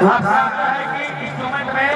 आपका है कि इंस्ट्रूमेंट में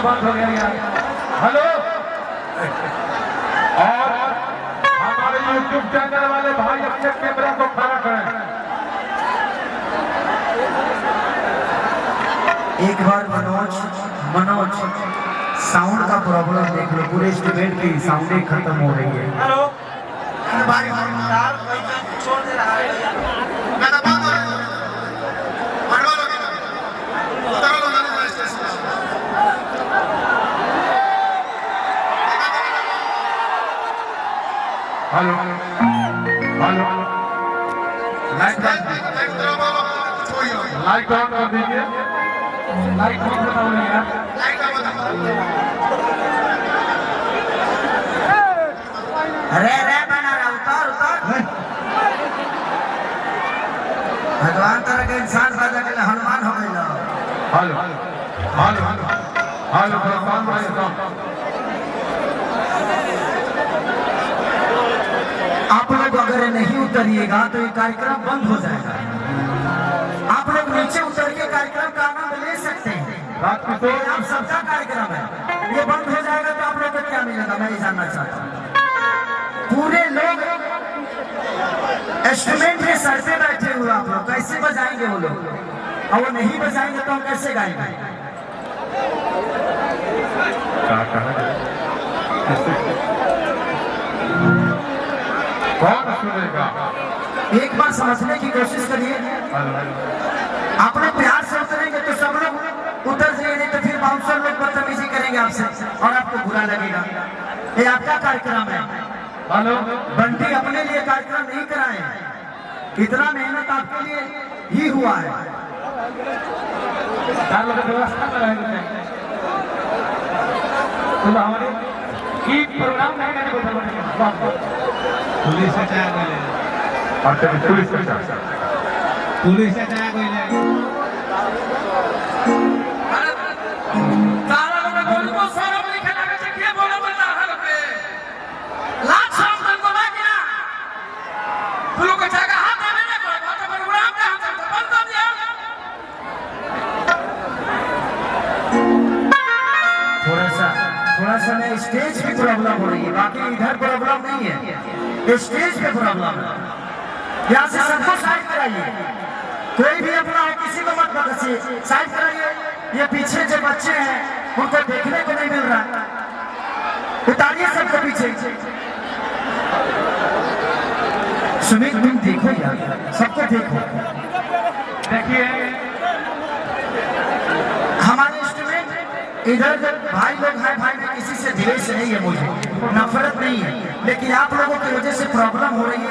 बंद हो गया यार। हेलो, और हमारे YouTube चैनल वाले भाई अपने कैमरा को खड़ा करें। एक बार मनोज साउंड का प्रॉब्लम देख लो, पूरे इंस्ट्रूमेंट की साउंड खत्म हो रही है। हेलो भाई, छोड़ दे रहा है। हेलो हेलो, लाइट ऑन कर दीजिए। लाइट ऑन बताओ यार। अरे बना रहा, उतार भगवान तरह के इंसान पैदा के हनुमान हो गई। हेलो हेलो हेलो, भगवान भाई आप लोग अगर नहीं उतरिएगा तो ये कार्यक्रम बंद हो जाएगा। आप लोग नीचे उतर के कार्यक्रम का आनंद ले सकते हैं। आप सबका कार्यक्रम है, ये बंद हो जाएगा तो आप लोग को क्या मिलेगा, मैं ये जानना चाहता हूँ। पूरे लोग इंस्ट्रूमेंट के सर पे बैठे हुए, आप लोग कैसे बजाएंगे वो लोग? और वो नहीं बजाएंगे तो हम कैसे गाएंगे? कौन सुनेगा? एक बार समझने की कोशिश करिए। आप लोग प्यार से उतरेंगे तो सब लोग उतर जाएंगे, तो फिर बाउंसर लोग बदतमीजी करेंगे आपसे और आपको बुरा लगेगा। ये आपका कार्यक्रम है। हेलो, बंटी अपने लिए कार्यक्रम नहीं कराए, इतना मेहनत आपके लिए ही हुआ है। व्यवस्था में रहेंगे तो हमारे की प्रोग्राम नहीं करने पुलिस से चाय बोले, पुलिस से चाय बोले। थोड़ा सा स्टेज की प्रॉब्लम हो रही है, बाकी इधर प्रॉब्लम नहीं है, स्टेज पे प्रॉब्लम है। यहाँ से सबको साइड कराइए, कोई भी अपना हो किसी को मत बदसिए, साइड कराइए। ये पीछे जो बच्चे हैं उनको देखने को नहीं मिल रहा, उतारिए सबको पीछे। सुमित तुम देखो यार, सबको देखो। देखिए हमारे इंस्ट्रूमेंट इधर भाई लोग हैं, भाई में किसी से द्वेष नहीं है, मुझे नफरत नहीं है, लेकिन आप लोगों की वजह से प्रॉब्लम हो रही है।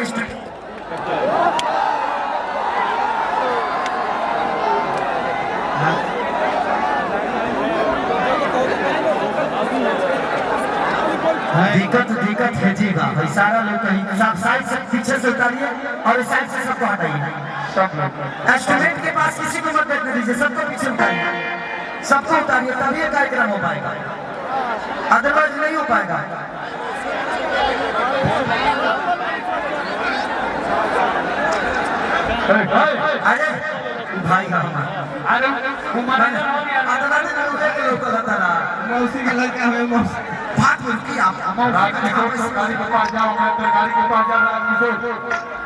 दिक्कत है जी हाँ भाई सारा लोग कहीं सब साइड से पीछे से उतारिए और इस साइड से सबको हटाइए। सब लोग स्टूडेंट के पास किसी को मत बैठने दीजिए, सबको पीछे उतारिए, सबको उतारिए, तभी ये कार्यक्रम हो पाएगा, अदरवाइज नहीं हो पाएगा। अरे भाई अरे मौसी के लड़का हमें मौसी बात बोलती आप गाड़ी के पास जाओ, मैं गाड़ी के पास जा रहा हूँ।